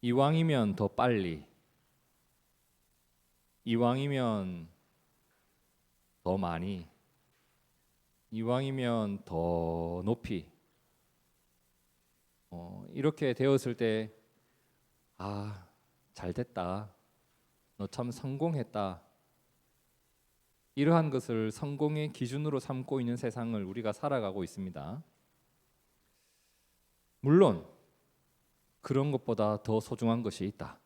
이왕이면 더 빨리, 이왕이면 더 많이, 이왕이면 더 높이. 이렇게 되었을 때, 아, 잘 됐다. 너 참 성공했다. 이러한 것을 성공의 기준으로 삼고 있는 세상을 우리가 살아가고 있습니다. 물론 그런 것보다 더 소중한 것이 있다.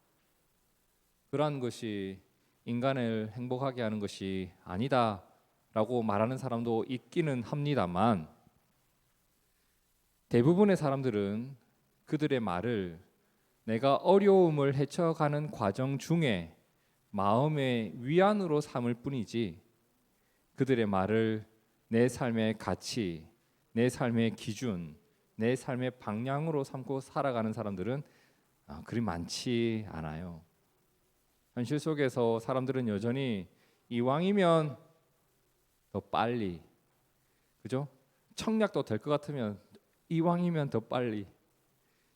그러한 것이 인간을 행복하게 하는 것이 아니다라고 말하는 사람도 있기는 합니다만, 대부분의 사람들은 그들의 말을 내가 어려움을 헤쳐가는 과정 중에 마음의 위안으로 삼을 뿐이지, 그들의 말을 내 삶의 가치, 내 삶의 기준, 내 삶의 방향으로 삼고 살아가는 사람들은 그리 많지 않아요. 현실 속에서 사람들은 여전히 이왕이면 더 빨리, 그죠? 청약도 될 것 같으면 이왕이면 더 빨리,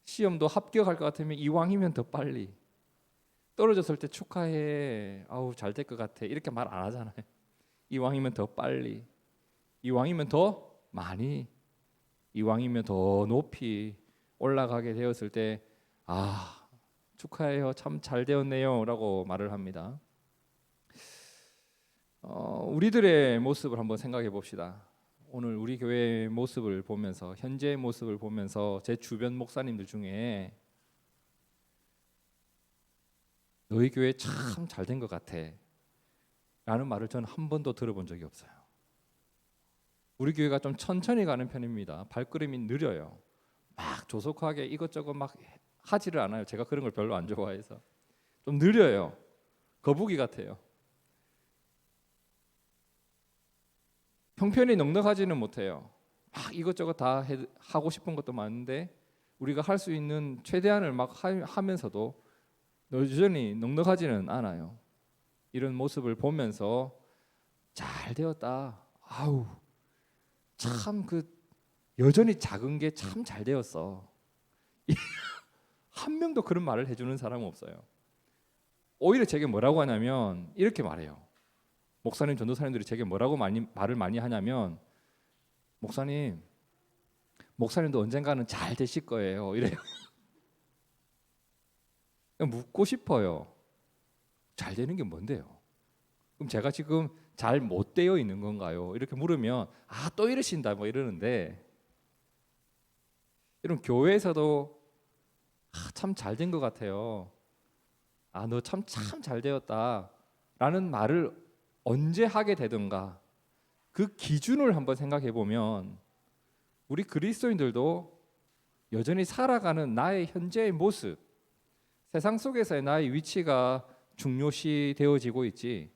시험도 합격할 것 같으면 이왕이면 더 빨리, 떨어졌을 때 축하해, 아우 잘 될 것 같아, 이렇게 말 안 하잖아요. 이왕이면 더 빨리, 이왕이면 더 많이, 이왕이면 더 높이 올라가게 되었을 때, 아, 축하해요, 참 잘 되었네요 라고 말을 합니다. 우리들의 모습을 한번 생각해 봅시다. 오늘 우리 교회의 모습을 보면서, 현재의 모습을 보면서 제 주변 목사님들 중에 너희 교회 참 잘 된 것 같아 라는 말을 저는 한 번도 들어본 적이 없어요. 우리 교회가 좀 천천히 가는 편입니다. 발걸음이 느려요. 막 조속하게 이것저것 막 하지를 않아요. 제가 그런 걸 별로 안 좋아해서. 좀 느려요. 거북이 같아요. 형편이 넉넉하지는 못해요. 막 이것저것 다 하고 싶은 것도 많은데 우리가 할 수 있는 최대한을 막 하면서도 여전히 넉넉하지는 않아요. 이런 모습을 보면서 잘 되었다. 아우, 참 여전히 작은 게 참 잘 되었어. 한 명도 그런 말을 해주는 사람은 없어요. 오히려 제게 뭐라고 하냐면 이렇게 말해요. 목사님, 전도사님들이 제게 뭐라고 말을 많이 하냐면, 목사님도 언젠가는 잘 되실 거예요, 이래요. 묻고 싶어요. 잘 되는 게 뭔데요? 그럼 제가 지금 잘 못 되어 있는 건가요? 이렇게 물으면 또 이러신다 뭐 이러는데, 이런 교회에서도 참 잘 된 것 같아요. 너 참 잘 되었다 라는 말을 언제 하게 되든가, 그 기준을 한번 생각해 보면 우리 그리스도인들도 여전히 살아가는 나의 현재의 모습, 세상 속에서의 나의 위치가 중요시 되어지고 있지,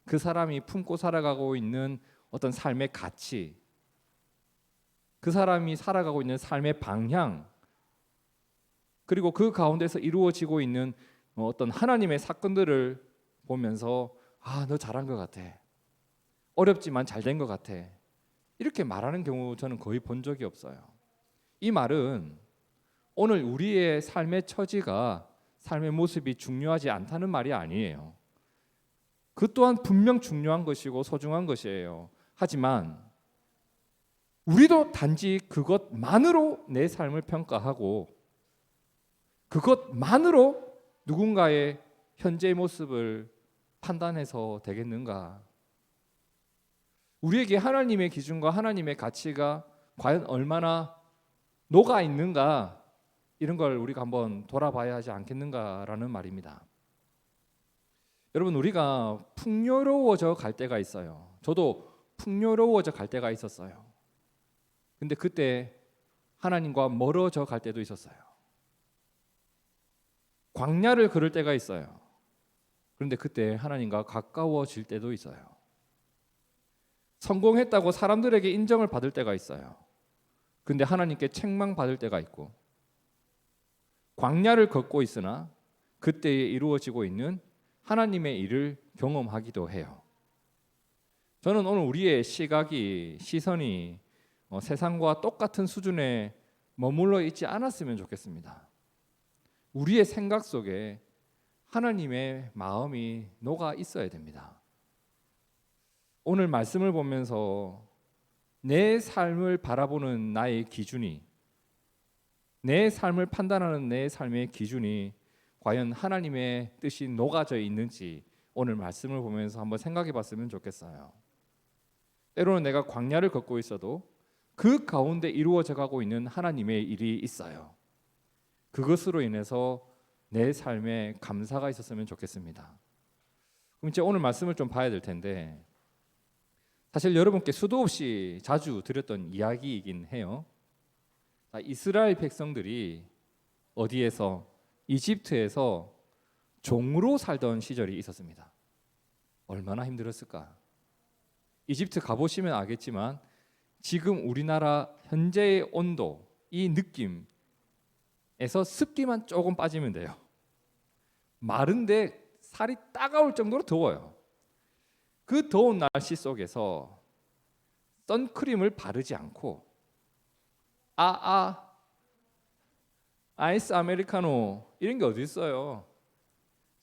그 사람이 품고 살아가고 있는 어떤 삶의 가치, 그 사람이 살아가고 있는 삶의 방향, 그리고 그 가운데서 이루어지고 있는 어떤 하나님의 사건들을 보면서 너 잘한 것 같아, 어렵지만 잘 된 것 같아, 이렇게 말하는 경우 저는 거의 본 적이 없어요. 이 말은 오늘 우리의 삶의 처지가, 삶의 모습이 중요하지 않다는 말이 아니에요. 그 또한 분명 중요한 것이고 소중한 것이에요. 하지만 우리도 단지 그것만으로 내 삶을 평가하고 그것만으로 누군가의 현재의 모습을 판단해서 되겠는가? 우리에게 하나님의 기준과 하나님의 가치가 과연 얼마나 녹아 있는가, 이런 걸 우리가 한번 돌아봐야 하지 않겠는가라는 말입니다. 여러분, 우리가 풍요로워져 갈 때가 있어요. 저도 풍요로워져 갈 때가 있었어요. 근데 그때 하나님과 멀어져 갈 때도 있었어요. 광야를 걸을 때가 있어요. 그런데 그때 하나님과 가까워질 때도 있어요. 성공했다고 사람들에게 인정을 받을 때가 있어요. 근데 하나님께 책망받을 때가 있고, 광야를 걷고 있으나 그때에 이루어지고 있는 하나님의 일을 경험하기도 해요. 저는 오늘 우리의 시선이 세상과 똑같은 수준에 머물러 있지 않았으면 좋겠습니다. 우리의 생각 속에 하나님의 마음이 녹아 있어야 됩니다. 오늘 말씀을 보면서 내 삶을 바라보는 나의 기준이, 내 삶을 판단하는 내 삶의 기준이 과연 하나님의 뜻이 녹아져 있는지 오늘 말씀을 보면서 한번 생각해 봤으면 좋겠어요. 때로는 내가 광야를 걷고 있어도 그 가운데 이루어져 가고 있는 하나님의 일이 있어요. 그것으로 인해서 내 삶에 감사가 있었으면 좋겠습니다. 그럼 이제 오늘 말씀을 좀 봐야 될 텐데, 사실 여러분께 수도 없이 자주 드렸던 이야기이긴 해요. 이스라엘 백성들이 어디에서? 이집트에서 종으로 살던 시절이 있었습니다. 얼마나 힘들었을까? 이집트 가보시면 알겠지만 지금 우리나라 현재의 온도, 이 느낌에서 습기만 조금 빠지면 돼요. 마른데 살이 따가울 정도로 더워요. 그 더운 날씨 속에서 선크림을 바르지 않고 아이스 아메리카노 이런 게 어디 있어요?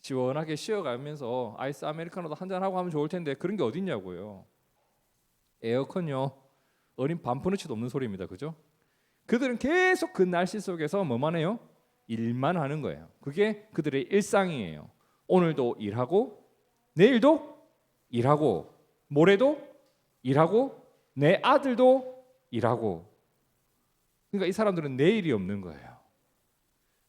시원하게 쉬어가면서 아이스 아메리카노도 한잔하고 하면 좋을 텐데 그런 게 어디 있냐고요. 에어컨요, 어린 반푼어치도 없는 소리입니다. 그죠? 그들은 계속 그 날씨 속에서 뭐만 해요? 일만 하는 거예요. 그게 그들의 일상이에요. 오늘도 일하고 내일도 일하고 모레도 일하고 내 아들도 일하고. 그러니까 이 사람들은 내일이 없는 거예요.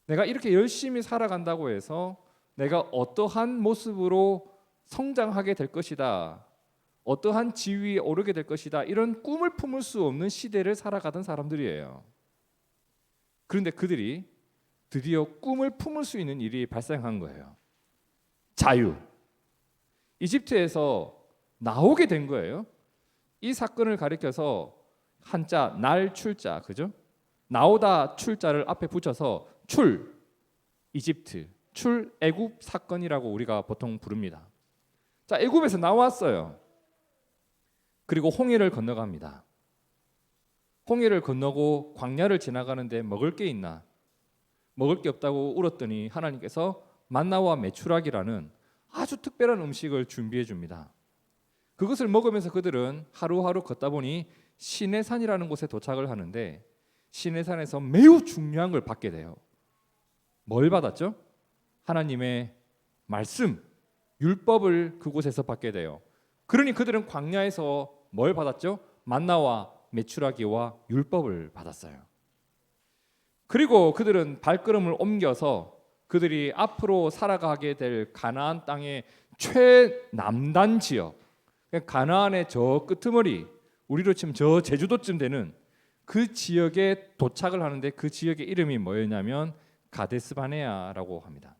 내가 이렇게 열심히 살아간다고 해서 내가 어떠한 모습으로 성장하게 될 것이다, 어떠한 지위에 오르게 될 것이다, 이런 꿈을 품을 수 없는 시대를 살아가던 사람들이에요. 그런데 그들이 드디어 꿈을 품을 수 있는 일이 발생한 거예요. 자유. 이집트에서 나오게 된 거예요. 이 사건을 가리켜서 한자 날 출자, 그죠? 나오다 출자를 앞에 붙여서 출 이집트, 출 애굽 사건이라고 우리가 보통 부릅니다. 자, 애굽에서 나왔어요. 그리고 홍해를 건너갑니다. 홍해를 건너고 광야를 지나가는데 먹을 게 있나? 먹을 게 없다고 울었더니 하나님께서 만나와 메추라기라는 아주 특별한 음식을 준비해 줍니다. 그것을 먹으면서 그들은 하루하루 걷다 보니 시내산이라는 곳에 도착을 하는데 시내산에서 매우 중요한 걸 받게 돼요. 뭘 받았죠? 하나님의 말씀, 율법을 그곳에서 받게 돼요. 그러니 그들은 광야에서 뭘 받았죠? 만나와 메추라기와 율법을 받았어요. 그리고 그들은 발걸음을 옮겨서 그들이 앞으로 살아가게 될 가나안 땅의 최남단 지역, 가나안의 저 끄트머리, 우리로 치면 저 제주도쯤 되는 그 지역에 도착을 하는데 그 지역의 이름이 뭐였냐면 가데스바네아라고 합니다.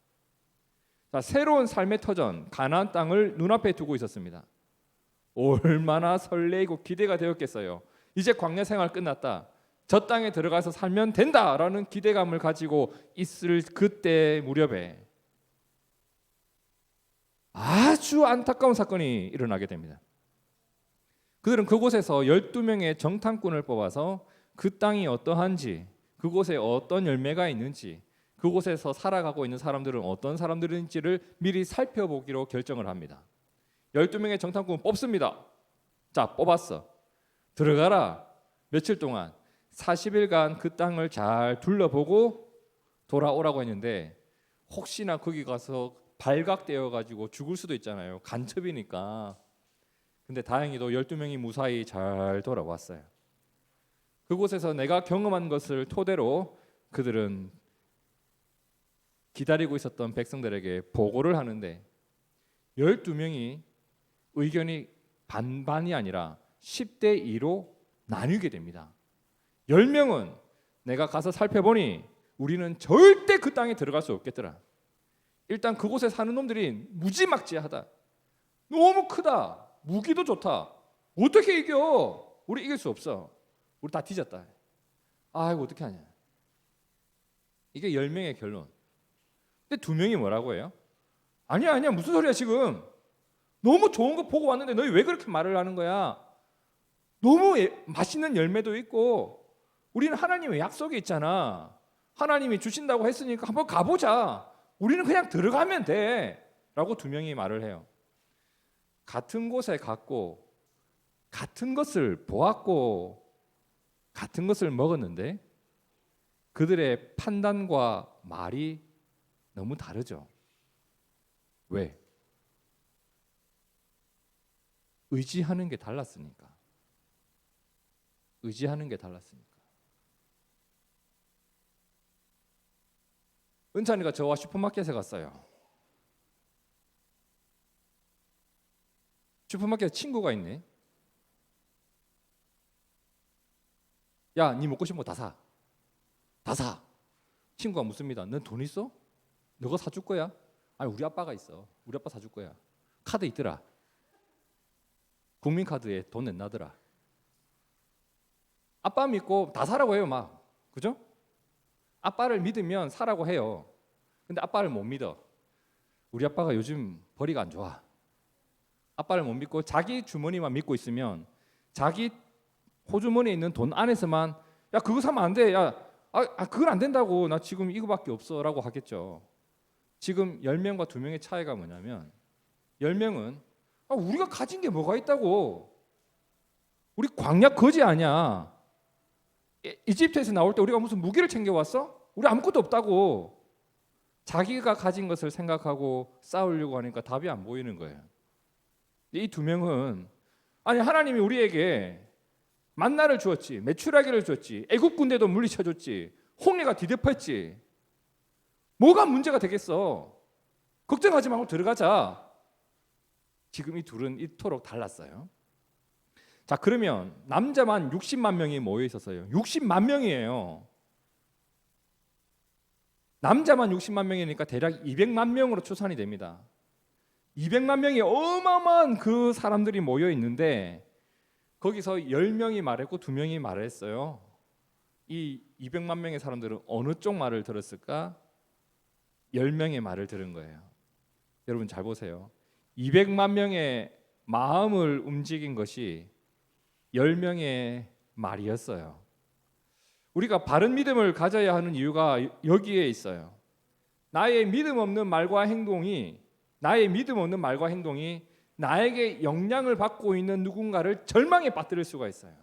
자, 새로운 삶의 터전 가나안 땅을 눈앞에 두고 있었습니다. 얼마나 설레이고 기대가 되었겠어요. 이제 광야 생활 끝났다, 저 땅에 들어가서 살면 된다라는 기대감을 가지고 있을 그때 무렵에 아주 안타까운 사건이 일어나게 됩니다. 그들은 그곳에서 12명의 정탐꾼을 뽑아서 그 땅이 어떠한지, 그곳에 어떤 열매가 있는지, 그곳에서 살아가고 있는 사람들은 어떤 사람들인지를 미리 살펴보기로 결정을 합니다. 12명의 정탐꾼을 뽑습니다. 자, 뽑았어. 들어가라. 며칠 동안 40일간 그 땅을 잘 둘러보고 돌아오라고 했는데 혹시나 거기 가서 발각되어 가지고 죽을 수도 있잖아요. 간첩이니까. 근데 다행히도 12명이 무사히 잘 돌아왔어요. 그곳에서 내가 경험한 것을 토대로 그들은 기다리고 있었던 백성들에게 보고를 하는데 12명이 의견이 반반이 아니라 10대 2로 나뉘게 됩니다. 10명은 내가 가서 살펴보니 우리는 절대 그 땅에 들어갈 수 없겠더라. 일단 그곳에 사는 놈들이 무지막지하다. 너무 크다. 무기도 좋다. 어떻게 이겨? 우리 이길 수 없어. 우리 다 뒤졌다. 아이고 어떻게 하냐. 이게 10명의 결론. 근데 2명이 뭐라고 해요? 아니야 무슨 소리야 지금. 너무 좋은 거 보고 왔는데 너희 왜 그렇게 말을 하는 거야? 너무 맛있는 열매도 있고 우리는 하나님의 약속이 있잖아. 하나님이 주신다고 했으니까 한번 가보자. 우리는 그냥 들어가면 돼. 라고 두 명이 말을 해요. 같은 곳에 갔고 같은 것을 보았고 같은 것을 먹었는데 그들의 판단과 말이 너무 다르죠. 왜? 의지하는 게 달랐으니까. 의지하는 게 달랐으니까. 은찬이가 저와 슈퍼마켓에 갔어요. 슈퍼마켓에 친구가 있네. 야, 니 먹고 싶은 거 다 사. 다 사. 친구가 묻습니다. 넌 돈 있어? 너가 사줄 거야? 아니, 우리 아빠가 있어. 우리 아빠 사줄 거야. 카드 있더라. 국민카드에 돈 냈나더라. 아빠 믿고 다 사라고 해요, 막. 그죠? 아빠를 믿으면 사라고 해요. 근데 아빠를 못 믿어. 우리 아빠가 요즘 벌이가 안 좋아. 아빠를 못 믿고 자기 주머니만 믿고 있으면 자기 호주머니에 있는 돈 안에서만 야, 그거 사면 안 돼. 야, 그건 안 된다고. 나 지금 이거밖에 없어. 라고 하겠죠. 지금 10명과 2명의 차이가 뭐냐면 10명은 우리가 가진 게 뭐가 있다고. 우리 광야 거지 아니야. 이집트에서 나올 때 우리가 무슨 무기를 챙겨왔어? 우리 아무것도 없다고. 자기가 가진 것을 생각하고 싸우려고 하니까 답이 안 보이는 거예요. 이 2명은 아니 하나님이 우리에게 만나를 주었지, 메추라기를 줬지, 애굽 군대도 물리쳐줬지, 홍해가 뒤덮였지. 뭐가 문제가 되겠어? 걱정하지 말고 들어가자. 지금 이 둘은 이토록 달랐어요. 자, 그러면 남자만 60만 명이 모여 있었어요. 60만 명이에요. 남자만 60만 명이니까 대략 200만 명으로 추산이 됩니다. 200만 명이 어마어마한 그 사람들이 모여 있는데 거기서 10명이 말했고 2명이 말을 했어요. 이 200만 명의 사람들은 어느 쪽 말을 들었을까? 10명의 말을 들은 거예요. 여러분 잘 보세요. 200만 명의 마음을 움직인 것이 10명의 말이었어요. 우리가 바른 믿음을 가져야 하는 이유가 여기에 있어요. 나의 믿음 없는 말과 행동이 나에게 영향을 받고 있는 누군가를 절망에 빠뜨릴 수가 있어요.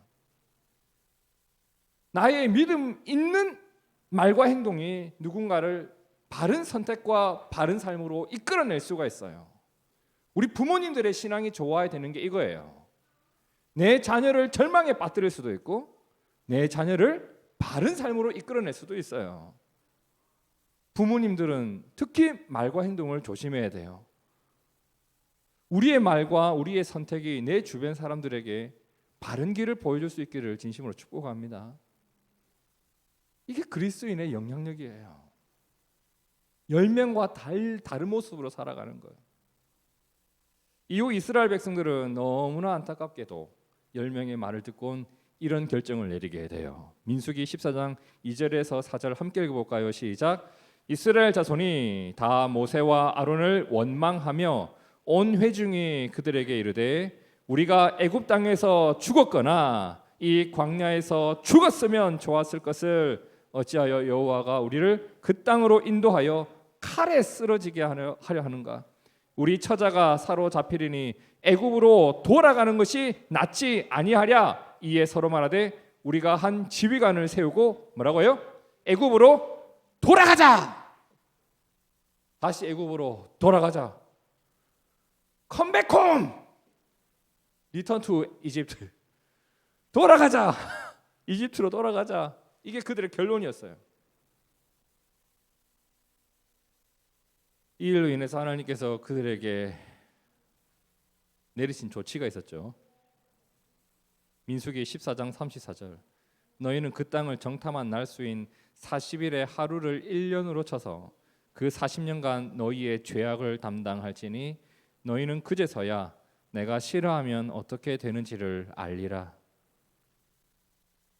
나의 믿음 있는 말과 행동이 누군가를 바른 선택과 바른 삶으로 이끌어낼 수가 있어요. 우리 부모님들의 신앙이 좋아야 되는 게 이거예요. 내 자녀를 절망에 빠뜨릴 수도 있고 내 자녀를 바른 삶으로 이끌어낼 수도 있어요. 부모님들은 특히 말과 행동을 조심해야 돼요. 우리의 말과 우리의 선택이 내 주변 사람들에게 바른 길을 보여줄 수 있기를 진심으로 축복합니다. 이게 그리스도인의 영향력이에요. 10명과 다른 모습으로 살아가는 거예요. 이후 이스라엘 백성들은 너무나 안타깝게도 10명의 말을 듣고 이런 결정을 내리게 돼요. 민수기 14장 2절에서 4절 함께 읽어볼까요? 시작. 이스라엘 자손이 다 모세와 아론을 원망하며 온 회중이 그들에게 이르되 우리가 애굽 땅에서 죽었거나 이 광야에서 죽었으면 좋았을 것을 어찌하여 여호와가 우리를 그 땅으로 인도하여 칼에 쓰러지게 하려 하는가? 우리 처자가 사로잡히리니 애굽으로 돌아가는 것이 낫지 아니하랴. 이에 서로 말하되 우리가 한 지휘관을 세우고 뭐라고요? 애굽으로 돌아가자. 다시 애굽으로 돌아가자. 컴백홈. 리턴 투 이집트. 돌아가자. 이집트로 돌아가자. 이게 그들의 결론이었어요. 이 일로 인해서 하나님께서 그들에게 내리신 조치가 있었죠. 민수기 14장 34절. 너희는 그 땅을 정탐한 날수인 40일의 하루를 1년으로 쳐서 그 40년간 너희의 죄악을 담당할지니 너희는 그제서야 내가 싫어하면 어떻게 되는지를 알리라.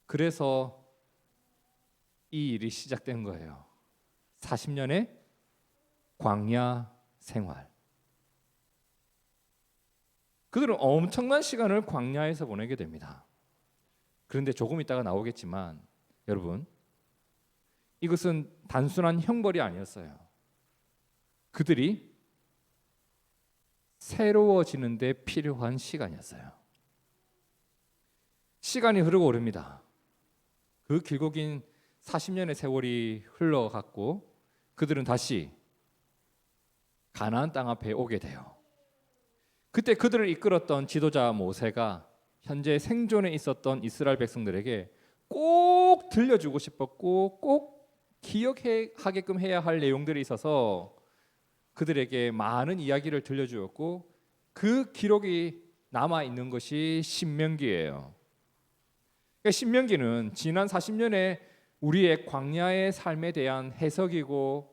그래서 이 일이 시작된 거예요. 40년의 광야 생활. 그들은 엄청난 시간을 광야에서 보내게 됩니다. 그런데 조금 있다가 나오겠지만 여러분, 이것은 단순한 형벌이 아니었어요. 그들이 새로워지는 데 필요한 시간이었어요. 시간이 흐르고 오릅니다. 그 길고 긴 40년의 세월이 흘러갔고 그들은 다시 가나안 땅 앞에 오게 돼요. 그때 그들을 이끌었던 지도자 모세가 현재 생존에 있었던 이스라엘 백성들에게 꼭 들려주고 싶었고 꼭 기억하게끔 해야 할 내용들이 있어서 그들에게 많은 이야기를 들려주었고 그 기록이 남아있는 것이 신명기예요. 그러니까 신명기는 지난 40년의 우리의 광야의 삶에 대한 해석이고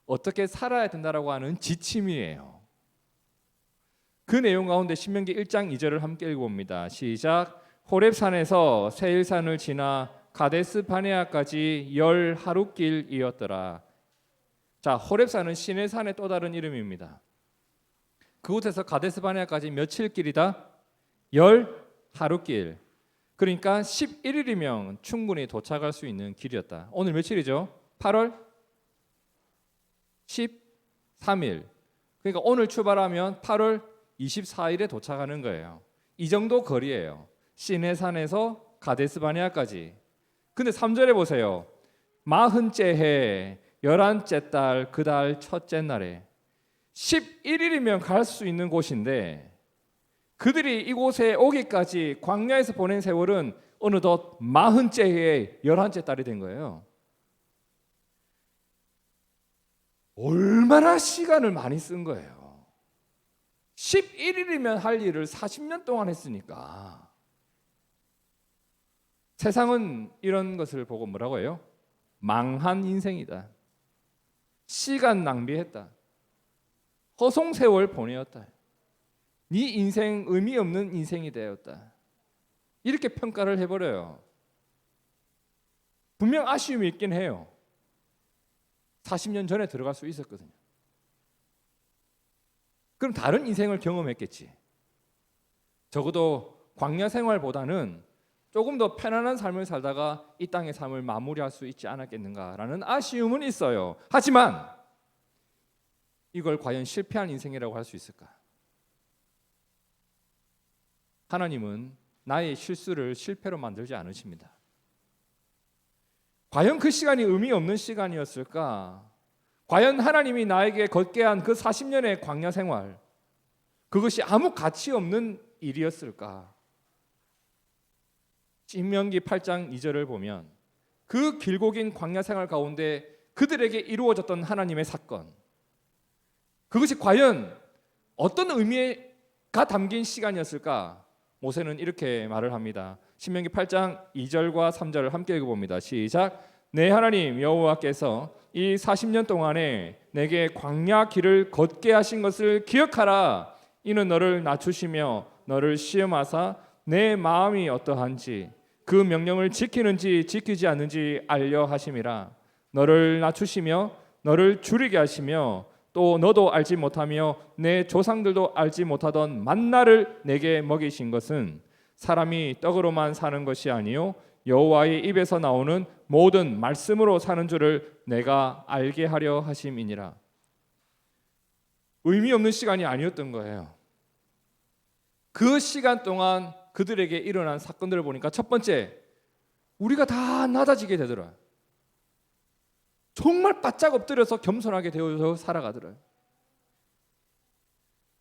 어떻게 살아야 된다라고 하는 지침이에요. 그 내용 가운데 신명기 1장 2절을 함께 읽어봅니다. 시작. 호렙산에서 세일산을 지나 가데스 바네아까지 10하룻길이었더라. 자, 호렙산은 시내산의 또 다른 이름입니다. 그곳에서 가데스 바네아까지 며칠 길이다? 10하룻길. 그러니까 11일이면 충분히 도착할 수 있는 길이었다. 오늘 며칠이죠? 8월 13일. 그러니까 오늘 출발하면 8월 24일에 도착하는 거예요. 이 정도 거리예요. 시내산에서 가데스 바네아까지. 근데 3절에 보세요. 40째 해 11째 달 그 달 첫째 날에 11일이면 갈 수 있는 곳인데 그들이 이곳에 오기까지 광야에서 보낸 세월은 어느덧 40째 해에 11째 달이 된 거예요. 얼마나 시간을 많이 쓴 거예요. 11일이면 할 일을 40년 동안 했으니까. 세상은 이런 것을 보고 뭐라고 해요? 망한 인생이다. 시간 낭비했다. 허송세월 보내었다. 네 인생 의미 없는 인생이 되었다. 이렇게 평가를 해버려요. 분명 아쉬움이 있긴 해요. 40년 전에 들어갈 수 있었거든요. 그럼 다른 인생을 경험했겠지. 적어도 광야 생활보다는 조금 더 편안한 삶을 살다가 이 땅의 삶을 마무리할 수 있지 않았겠는가라는 아쉬움은 있어요. 하지만 이걸 과연 실패한 인생이라고 할 수 있을까? 하나님은 나의 실수를 실패로 만들지 않으십니다. 과연 그 시간이 의미 없는 시간이었을까? 과연 하나님이 나에게 걷게 한 그 40년의 광야 생활, 그것이 아무 가치 없는 일이었을까? 신명기 8장 2절을 보면 그 길고 긴 광야 생활 가운데 그들에게 이루어졌던 하나님의 사건, 그것이 과연 어떤 의미가 담긴 시간이었을까? 모세는 이렇게 말을 합니다. 신명기 8장 2절과 3절을 함께 읽어봅니다. 시작. 내 하나님 여호와께서 이 40년 동안에 내게 광야 길을 걷게 하신 것을 기억하라. 이는 너를 낮추시며 너를 시험하사 내 마음이 어떠한지 그 명령을 지키는지 지키지 않는지 알려 하심이라. 너를 낮추시며 너를 줄이게 하시며 또 너도 알지 못하며 내 조상들도 알지 못하던 만나를 내게 먹이신 것은 사람이 떡으로만 사는 것이 아니요 여호와의 입에서 나오는 모든 말씀으로 사는 줄을 내가 알게 하려 하심이니라. 의미 없는 시간이 아니었던 거예요. 그 시간 동안 그들에게 일어난 사건들을 보니까 첫 번째, 우리가 다 낮아지게 되더라. 정말 바짝 엎드려서 겸손하게 되어서 살아가더라.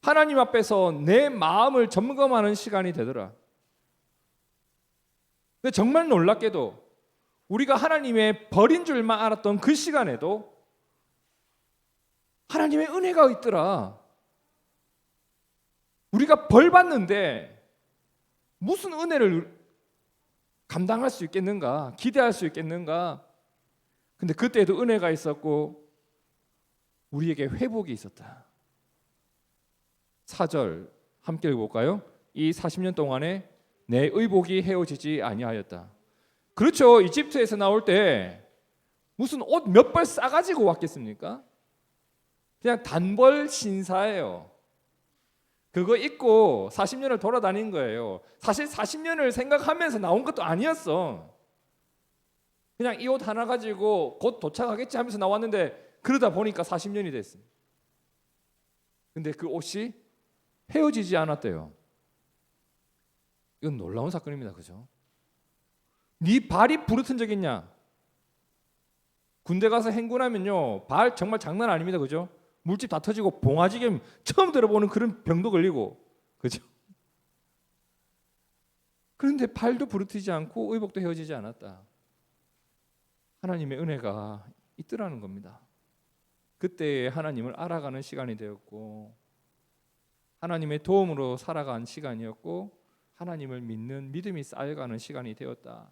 하나님 앞에서 내 마음을 점검하는 시간이 되더라. 근데 정말 놀랍게도 우리가 하나님의 벌인 줄만 알았던 그 시간에도 하나님의 은혜가 있더라. 우리가 벌 받는데 무슨 은혜를 감당할 수 있겠는가? 기대할 수 있겠는가? 근데 그때도 은혜가 있었고 우리에게 회복이 있었다. 4절 함께 읽어볼까요? 이 40년 동안에 내 의복이 헤어지지 아니하였다. 그렇죠. 이집트에서 나올 때 무슨 옷 몇 벌 싸가지고 왔겠습니까? 그냥 단벌 신사예요. 그거 입고 40년을 돌아다닌 거예요. 사실 40년을 생각하면서 나온 것도 아니었어. 그냥 이 옷 하나 가지고 곧 도착하겠지 하면서 나왔는데 그러다 보니까 40년이 됐습니다. 근데 그 옷이 헤어지지 않았대요. 이건 놀라운 사건입니다. 그죠? 네 발이 부르튼 적 있냐? 군대 가서 행군하면요, 발 정말 장난 아닙니다. 그죠? 물집 다 터지고 봉화지겸 처음 들어보는 그런 병도 걸리고, 그죠? 그런데 발도 부르트지 않고 의복도 헤어지지 않았다. 하나님의 은혜가 있더라는 겁니다. 그때 하나님을 알아가는 시간이 되었고, 하나님의 도움으로 살아간 시간이었고, 하나님을 믿는 믿음이 쌓여가는 시간이 되었다.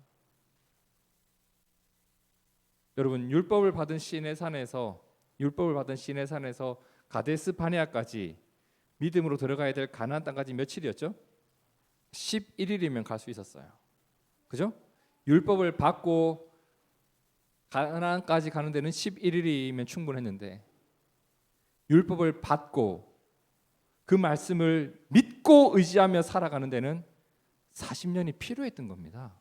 여러분, 율법을 받은 시내산에서 가데스 바네아까지 믿음으로 들어가야 될 가나안 땅까지 며칠이었죠? 11일이면 갈 수 있었어요. 그죠? 율법을 받고 가나안까지 가는 데는 11일이면 충분했는데, 율법을 받고 그 말씀을 믿고 의지하며 살아가는 데는 40년이 필요했던 겁니다.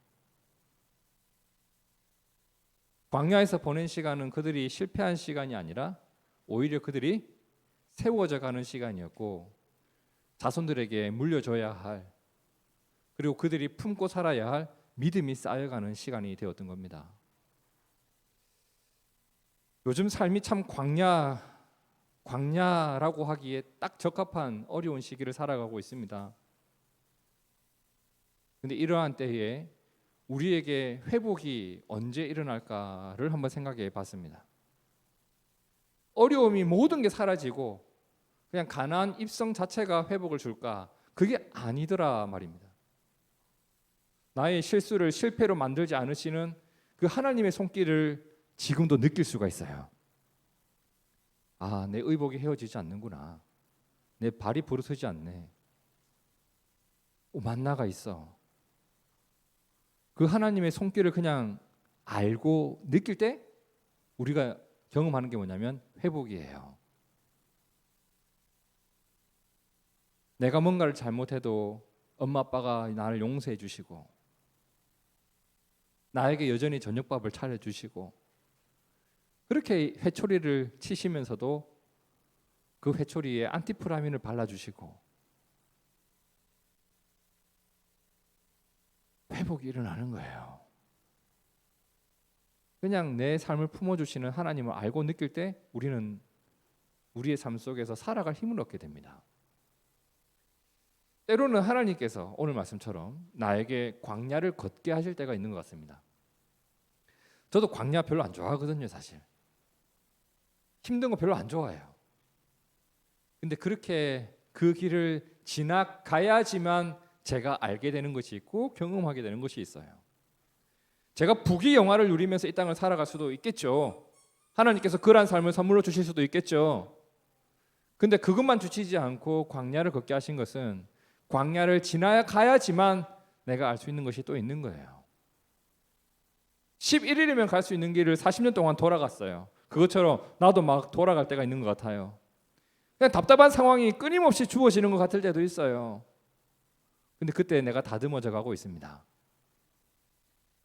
광야에서 보낸 시간은 그들이 실패한 시간이 아니라 오히려 그들이 세워져 가는 시간이었고, 자손들에게 물려줘야 할, 그리고 그들이 품고 살아야 할 믿음이 쌓여가는 시간이 되었던 겁니다. 요즘 삶이 참 광야라고 하기에 딱 적합한 어려운 시기를 살아가고 있습니다. 근데 이러한 때에 우리에게 회복이 언제 일어날까를 한번 생각해 봤습니다. 어려움이 모든 게 사라지고 그냥 가나안 입성 자체가 회복을 줄까? 그게 아니더라 말입니다. 나의 실수를 실패로 만들지 않으시는 그 하나님의 손길을 지금도 느낄 수가 있어요. 아, 내 의복이 헤어지지 않는구나. 내 발이 부르트지 않네. 만나가 있어. 그 하나님의 손길을 그냥 알고 느낄 때 우리가 경험하는 게 뭐냐면 회복이에요. 내가 뭔가를 잘못해도 엄마 아빠가 나를 용서해 주시고, 나에게 여전히 저녁밥을 차려주시고, 그렇게 회초리를 치시면서도 그 회초리에 안티프라민을 발라주시고, 회복이 일어나는 거예요. 그냥 내 삶을 품어주시는 하나님을 알고 느낄 때 우리는 우리의 삶 속에서 살아갈 힘을 얻게 됩니다. 때로는 하나님께서 오늘 말씀처럼 나에게 광야를 걷게 하실 때가 있는 것 같습니다. 저도 광야 별로 안 좋아하거든요. 사실 힘든 거 별로 안 좋아해요. 근데 그렇게 그 길을 지나가야지만 제가 알게 되는 것이 있고 경험하게 되는 것이 있어요. 제가 부귀영화를 누리면서 이 땅을 살아갈 수도 있겠죠. 하나님께서 그러한 삶을 선물로 주실 수도 있겠죠. 근데 그것만 주시지 않고 광야를 걷게 하신 것은 광야를 지나가야지만 내가 알 수 있는 것이 또 있는 거예요. 11일이면 갈 수 있는 길을 40년 동안 돌아갔어요. 그것처럼 나도 막 돌아갈 때가 있는 것 같아요. 그냥 답답한 상황이 끊임없이 주어지는 것 같을 때도 있어요. 근데 그때 내가 다듬어져 가고 있습니다.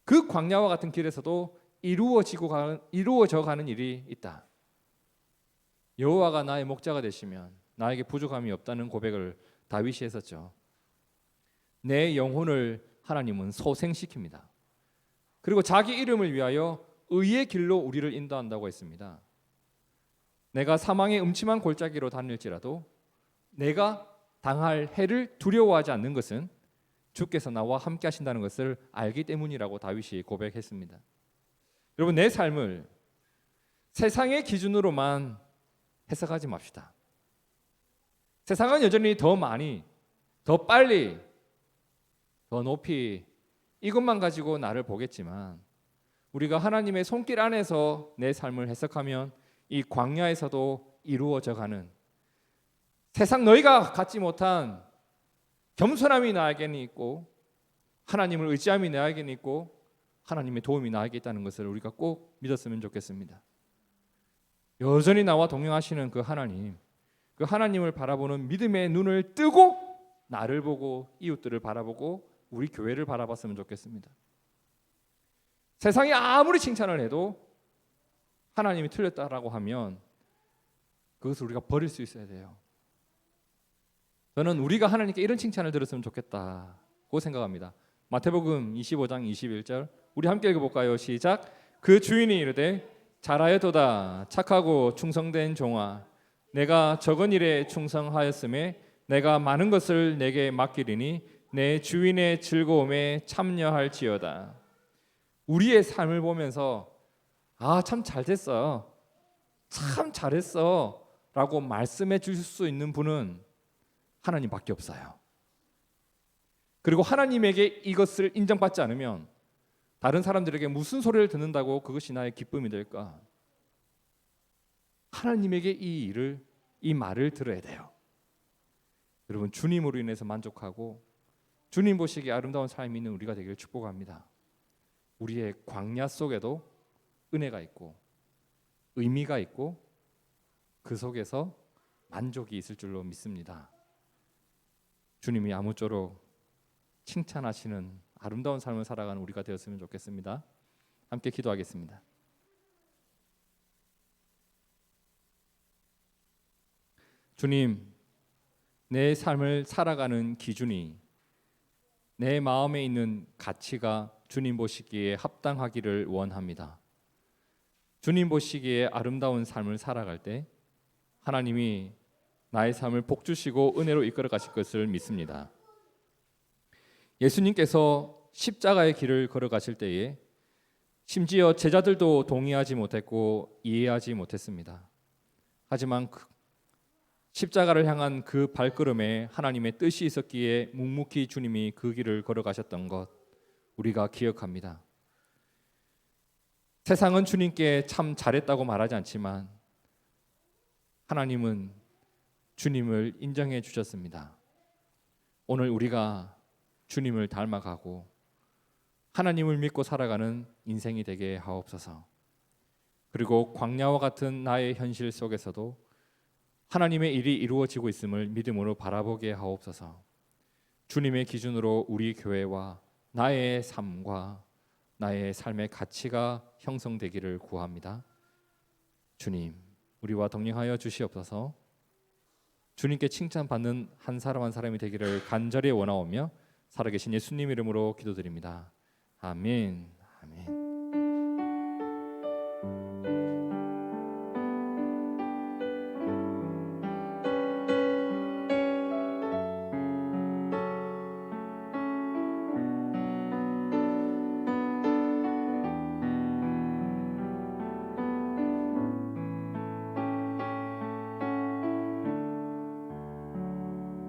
그 광야와 같은 길에서도 이루어져 가는 일이 있다. 여호와가 나의 목자가 되시면 나에게 부족함이 없다는 고백을 다윗이 했었죠. 내 영혼을 하나님은 소생시킵니다. 그리고 자기 이름을 위하여 의의 길로 우리를 인도한다고 했습니다. 내가 사망의 음침한 골짜기로 다닐지라도 내가 당할 해를 두려워하지 않는 것은 주께서 나와 함께 하신다는 것을 알기 때문이라고 다윗이 고백했습니다. 여러분, 내 삶을 세상의 기준으로만 해석하지 맙시다. 세상은 여전히 더 많이, 더 빨리, 더 높이 이것만 가지고 나를 보겠지만 우리가 하나님의 손길 안에서 내 삶을 해석하면 이 광야에서도 이루어져 가는 세상 너희가 갖지 못한 겸손함이 나에게는 있고 하나님을 의지함이 나에게는 있고 하나님의 도움이 나에게 있다는 것을 우리가 꼭 믿었으면 좋겠습니다. 여전히 나와 동행하시는 그 하나님을 바라보는 믿음의 눈을 뜨고 나를 보고 이웃들을 바라보고 우리 교회를 바라봤으면 좋겠습니다. 세상이 아무리 칭찬을 해도 하나님이 틀렸다라고 하면 그것을 우리가 버릴 수 있어야 돼요. 저는 우리가 하나님께 이런 칭찬을 들었으면 좋겠다고 생각합니다. 마태복음 25장 21절 우리 함께 읽어볼까요? 시작. 그 주인이 이르되 잘하였도다 착하고 충성된 종아 내가 적은 일에 충성하였음에 내가 많은 것을 내게 맡기리니 내 주인의 즐거움에 참여할지어다. 우리의 삶을 보면서 참 잘됐어, 참 잘했어 라고 말씀해 주실 수 있는 분은 하나님밖에 없어요. 그리고 하나님에게 이것을 인정받지 않으면 다른 사람들에게 무슨 소리를 듣는다고 그것이 나의 기쁨이 될까? 하나님에게 이 말을 들어야 돼요. 여러분, 주님으로 인해서 만족하고 주님 보시기에 아름다운 삶이 있는 우리가 되기를 축복합니다. 우리의 광야 속에도 은혜가 있고 의미가 있고 그 속에서 만족이 있을 줄로 믿습니다. 주님이 아무쪼록 칭찬하시는 아름다운 삶을 살아가는 우리가 되었으면 좋겠습니다. 함께 기도하겠습니다. 주님, 내 삶을 살아가는 기준이 내 마음에 있는 가치가 주님 보시기에 합당하기를 원합니다. 주님 보시기에 아름다운 삶을 살아갈 때 하나님이 나의 삶을 복 주시고 은혜로 이끌어 가실 것을 믿습니다. 예수님께서 십자가의 길을 걸어가실 때에 심지어 제자들도 동의하지 못했고 이해하지 못했습니다. 하지만 십자가를 향한 그 발걸음에 하나님의 뜻이 있었기에 묵묵히 주님이 그 길을 걸어가셨던 것 우리가 기억합니다. 세상은 주님께 참 잘했다고 말하지 않지만 하나님은 주님을 인정해 주셨습니다. 오늘 우리가 주님을 닮아가고 하나님을 믿고 살아가는 인생이 되게 하옵소서. 그리고 광야와 같은 나의 현실 속에서도 하나님의 일이 이루어지고 있음을 믿음으로 바라보게 하옵소서. 주님의 기준으로 우리 교회와 나의 삶과 나의 삶의 가치가 형성되기를 구합니다. 주님, 우리와 동행하여 주시옵소서. 주님께 칭찬받는 한 사람 한 사람이 되기를 간절히 원하오며 살아계신 예수님 이름으로 기도드립니다. 아멘. 아멘.